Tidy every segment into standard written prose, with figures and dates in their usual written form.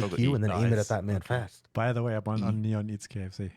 EQ and then aim it at that man Okay. fast. By the way, I'm E. on Neon Eats KFC.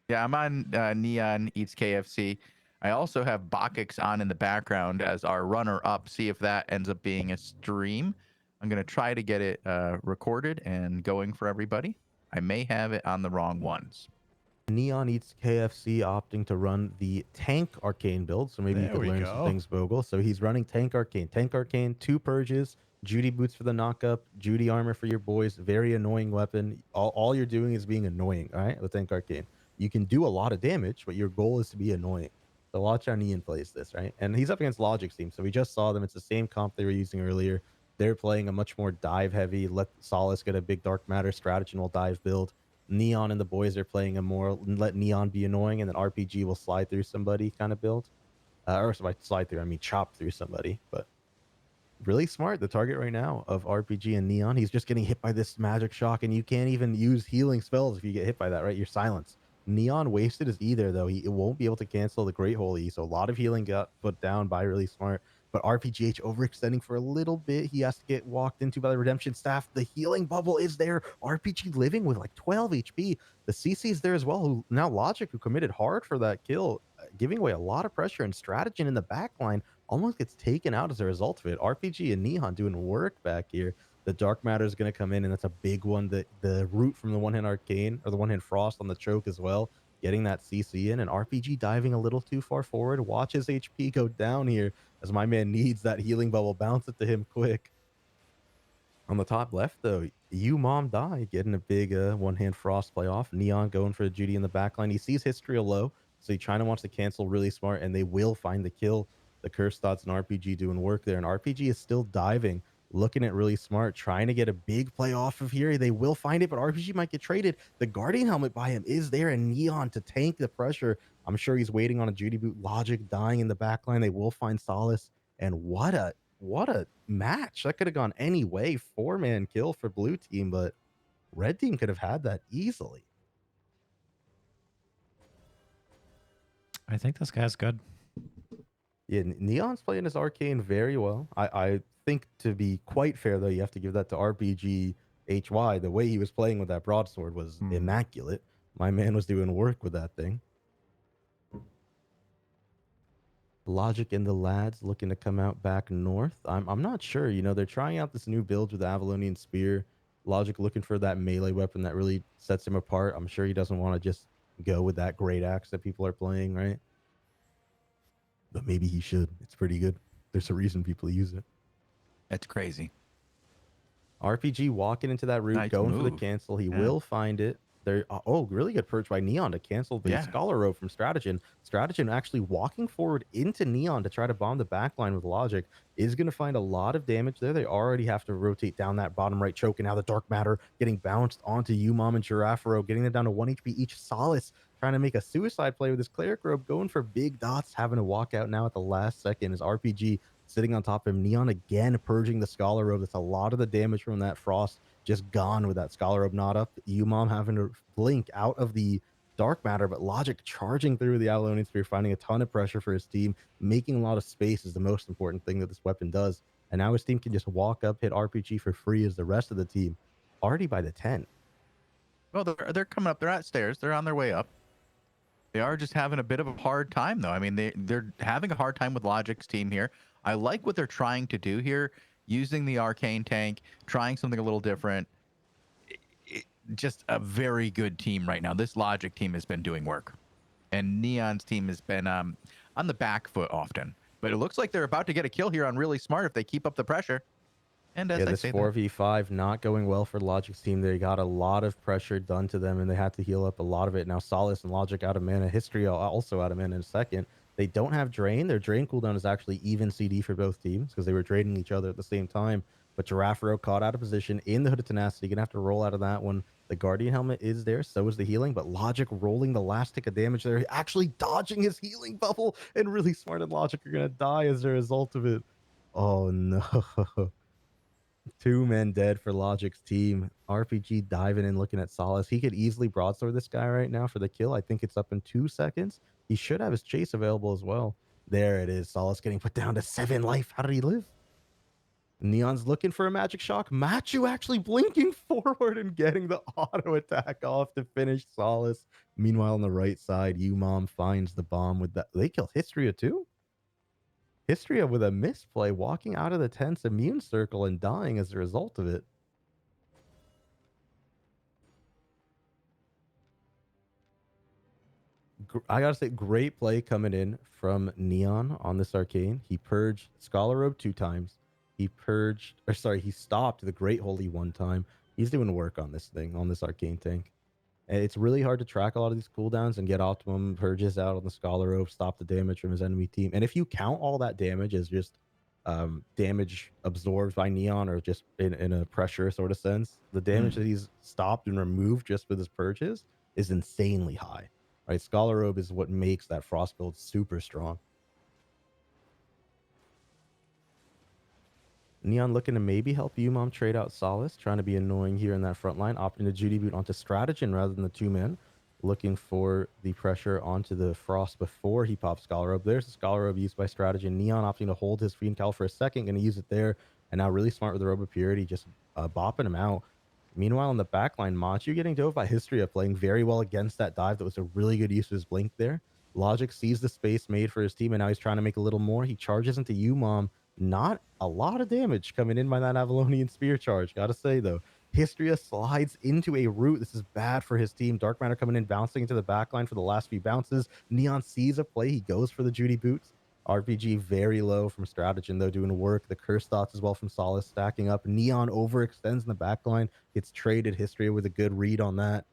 Yeah, I'm on Neon Eats KFC. I also have Bakix on in the background as our runner-up. See if that ends up being a stream. I'm going to try to get it recorded and going for everybody. I may have it on the wrong ones. Neon Eats KFC opting to run the Tank Arcane build, so maybe you There could we learn go. some things, Bogle. So he's running Tank Arcane. Tank Arcane, 2 Purges, Judy Boots for the knockup, Judy Armor for your boys. Very annoying weapon. All you're doing is being annoying, all right, with Tank Arcane. You can do a lot of damage, but your goal is to be annoying. So watch how Neon plays this, right? And he's up against Logic's team, so we just saw them. It's the same comp they were using earlier. They're playing a much more dive-heavy, let Solace get a big Dark Matter strategy and will dive build. Neon and the boys are playing a more let Neon be annoying, and then RPG will slide through somebody kind of build. Or by slide through, I mean chop through somebody. But really smart. The target right now of RPG and Neon, he's just getting hit by this magic shock, and you can't even use healing spells if you get hit by that, right? You're silenced. Neon wasted his E there, though. It won't be able to cancel the Great Holy E, so a lot of healing got put down by really smart. But RPGH overextending for a little bit. He has to get walked into by the Redemption Staff. The healing bubble is there. RPG living with like 12 HP. The CC is there as well. Who now Logic, who committed hard for that kill, giving away a lot of pressure, and Strategy in the backline almost gets taken out as a result of it. RPG and Neon doing work back here. The Dark Matter is going to come in, and that's a big one. The root from the one-hand Arcane, or the one-hand Frost on the choke as well, getting that CC in, and RPG diving a little too far forward. Watch his HP go down here as my man needs that healing bubble. Bounce it to him quick. On the top left, though, you mom die, getting a big one-hand Frost play off. Neon going for the Judy in the backline. He sees history low, so he trying to wants to cancel really smart, and they will find the kill. The Curse Thoughts and RPG doing work there, and RPG is still diving, looking at really smart, trying to get a big play off of here. They will find it, but RPG might get traded. The Guardian helmet by him is there, and Neon to tank the pressure. I'm sure he's waiting on a Judy boot. Logic dying in the backline. They will find Solace, and what a match. That could have gone any way. 4-man kill for blue team, but red team could have had that easily. I think this guy's good. Yeah, Neon's playing his Arcane very well. I think, to be quite fair, though, you have to give that to RPG HY. The way he was playing with that broadsword was immaculate. My man was doing work with that thing. Logic and the lads looking to come out back north. I'm not sure. You know, they're trying out this new build with the Avalonian Spear. Logic looking for that melee weapon that really sets him apart. I'm sure he doesn't want to just go with that great axe that people are playing, right? But maybe he should. It's pretty good. There's a reason people use it. That's crazy. RPG walking into that route, Nice going move. for the cancel. He will find it. There. Oh, really good purge by Neon to cancel the Scholar Robe from Strategy. Strategy actually walking forward into Neon to try to bomb the backline with Logic is going to find a lot of damage there. They already have to rotate down that bottom right choke, and now the Dark Matter getting bounced onto Umom and Giraffero, getting them down to 1 HP each. Solace trying to make a suicide play with his Cleric Robe, going for big dots, having to walk out now at the last second as RPG sitting on top of him. Neon again purging the Scholar Robe. That's a lot of the damage from that Frost just gone with that Scholar Robe not up. Umom having to blink out of the Dark Matter, but Logic charging through the Avalonian Spear, finding a ton of pressure for his team. Making a lot of space is the most important thing that this weapon does. And now his team can just walk up, hit RPG for free as the rest of the team already by the 10. Well, they're coming up. They're at stairs. They're on their way up. They are just having a bit of a hard time, though. I mean, they're having a hard time with Logic's team here. I like what they're trying to do here, using the Arcane Tank, trying something a little different. Just a very good team right now. This Logic team has been doing work. And Neon's team has been on the back foot often. But it looks like they're about to get a kill here on Really Smart if they keep up the pressure. And as this 4v5 not going well for Logic's team. They got a lot of pressure done to them, and they had to heal up a lot of it. Now Solace and Logic out of mana. History also out of mana in a second. They don't have Drain. Their Drain cooldown is actually even CD for both teams because they were draining each other at the same time. But Giraffero caught out of position in the Hood of Tenacity. Going to have to roll out of that one. The Guardian Helmet is there. So is the healing. But Logic rolling the last tick of damage there. Actually dodging his healing bubble. And Really Smart and Logic are going to die as a result of it. Oh, no. 2 men dead for Logic's team. RPG diving in, looking at Solace. He could easily broadsword this guy right now for the kill. I think it's up in 2 seconds. He should have his chase available as well. There it is. Solace getting put down to 7 life. How did he live? Neon's looking for a magic shock. Machu actually blinking forward and getting the auto attack off to finish Solace. Meanwhile, on the right side, Umom finds the bomb with that. They killed Histria too? Histria with a misplay, walking out of the tense immune circle and dying as a result of it. I gotta say, great play coming in from Neon on this arcane. He purged Scholar Robe 2 times. He stopped the Great Holy 1 time. He's doing work on this thing, on this arcane tank. And it's really hard to track a lot of these cooldowns and get optimum purges out on the Scholar Robe, stop the damage from his enemy team. And if you count all that damage as just damage absorbed by Neon or just in a pressure sort of sense, the damage that he's stopped and removed just with his purges is insanely high. Right, Scholar Robe is what makes that Frost build super strong. Neon looking to maybe help Umom trade out Solace, trying to be annoying here in that front line, opting to Judy boot onto Stratagen rather than the 2-man, looking for the pressure onto the Frost before he pops Scholar Robe. There's the Scholar Robe used by Stratagen. Neon opting to hold his Fiend Cal for a second, going to use it there, and now really smart with the Robe of Purity, just bopping him out. Meanwhile, in the backline, Machu getting dove by Histria, playing very well against that dive. That was a really good use of his blink there. Logic sees the space made for his team, and now he's trying to make a little more. He charges into Umom. Not a lot of damage coming in by that Avalonian Spear charge. Gotta say, though. Histria slides into a root. This is bad for his team. Dark Matter coming in, bouncing into the backline for the last few bounces. Neon sees a play. He goes for the Judy boots. RPG very low from Stratagen, though, doing work. The Curse Thoughts as well from Solace stacking up. Neon overextends in the backline. Gets traded. Histria with a good read on that.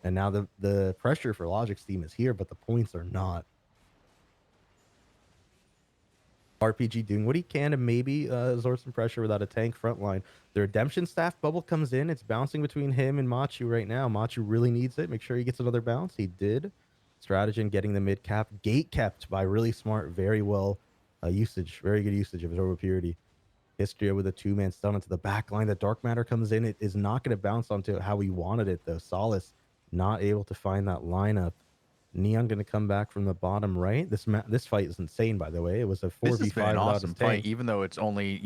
And now the pressure for Logic's team is here, but the points are not. RPG doing what he can to maybe absorb some pressure without a tank front line. The Redemption Staff bubble comes in. It's bouncing between him and Machu right now. Machu really needs it. Make sure he gets another bounce. He did. Stratagen getting the mid cap. Gate kept by really smart, very well usage. Very good usage of his Orb Purity. Histria with a 2-man stun into the back line. The Dark Matter comes in. It is not going to bounce onto how he wanted it, though. Solace not able to find that lineup. Neon going to come back from the bottom right. This fight is insane, by the way. It was a 4v5 This has been an awesome fight, tank. even though it's only,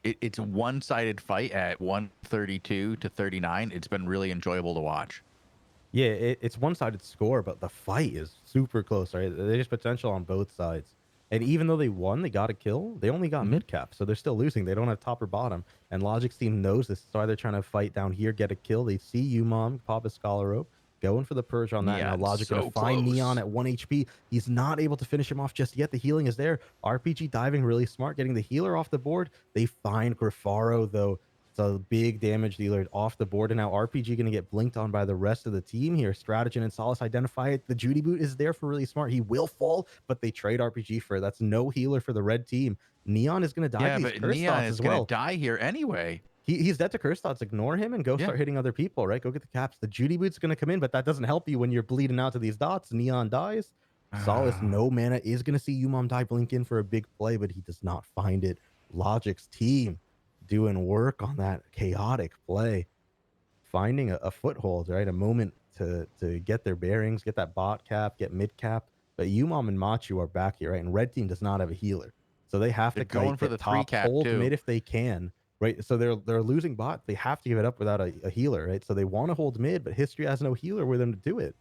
it's a one-sided fight at 132 to 39. It's been really enjoyable to watch. Yeah, it's one-sided score, but the fight is super close, right? There's potential on both sides. And even though they won, they got a kill, they only got mid-cap, so they're still losing. They don't have top or bottom. And Logic's team knows this, so they're trying to fight down here, get a kill. They see Umom pop a Scholar Robe, going for the purge on that. Yeah, Now Logic so going to find close. Neon at 1 HP. He's not able to finish him off just yet. The healing is there. RPG diving really smart, getting the healer off the board. They find Grafaro, though. It's a big damage dealer off the board, and now RPG going to get blinked on by the rest of the team here. Stratagen and Solace identify it. The Judy boot is there for really smart. He will fall, but they trade RPG for it. That's no healer for the red team. Neon is going to die. Yeah, to but these curse Neon thoughts is as going to well. die here anyway. He's dead to curse thoughts. Ignore him and go start hitting other people, right? Go get the caps. The Judy boot's going to come in, but that doesn't help you when you're bleeding out to these dots. Neon dies. Solace, no mana, is going to see Umom die, blink in for a big play, but he does not find it. Logic's team doing work on that chaotic play, finding a foothold, right? A moment to get their bearings, get that bot cap, get mid cap. But Umom and Machu are back here, right? And red team does not have a healer, so they have They're to going for get the top, 3-cap hold too. mid if they can, right? So they're losing bot. They have to give it up without a healer, right? So they want to hold mid, but History has no healer with them to do it.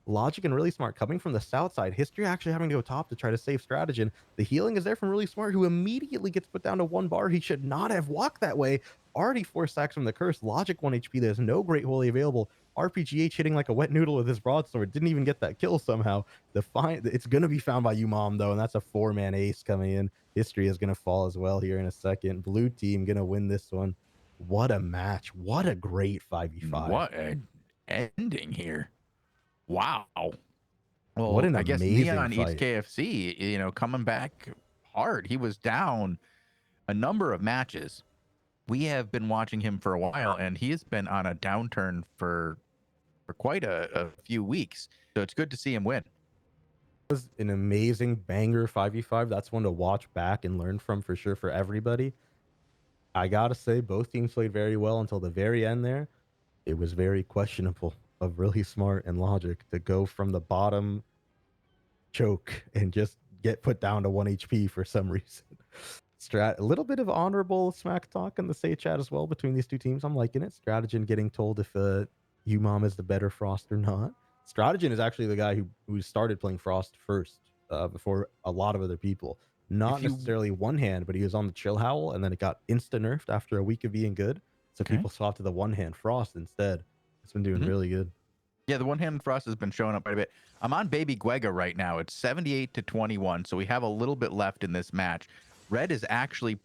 Logic and Really Smart coming from the south side. History actually having to go top to try to save Stratagen. The healing is there from Really Smart, who immediately gets put down to 1 bar. He should not have walked that way. Already 4 stacks from the curse. Logic 1 HP. There's no Great Holy available. RPGH hitting like a wet noodle with his broadsword. Didn't even get that kill somehow. It's going to be found by Umom, though, and that's a 4-man ace coming in. History is going to fall as well here in a second. Blue team going to win this one. What a match. What a great 5v5. What an ending here. Wow. Well, What an I guess amazing Neon eats fight. KFC, coming back hard. He was down a number of matches. We have been watching him for a while, and he has been on a downturn for quite a few weeks. So it's good to see him win. It was an amazing banger 5v5. That's one to watch back and learn from for sure for everybody. I gotta say, both teams played very well until the very end there. It was very questionable of Really Smart and Logic to go from the bottom choke and just get put down to 1 HP for some reason. A little bit of honorable smack talk in the Say chat as well between these two teams. I'm liking it. Stratagen getting told if UMOM is the better Frost or not. Stratagen is actually the guy who started playing Frost first before a lot of other people. Not necessarily one hand, but he was on the Chill Howl, and then it got insta nerfed after a week of being good. So people swapped to the one hand Frost instead. It's been doing really good. Yeah, the one-hand Frost has been showing up quite a bit. I'm on Baby Guega right now. It's 78 to 21, so we have a little bit left in this match. Red is actually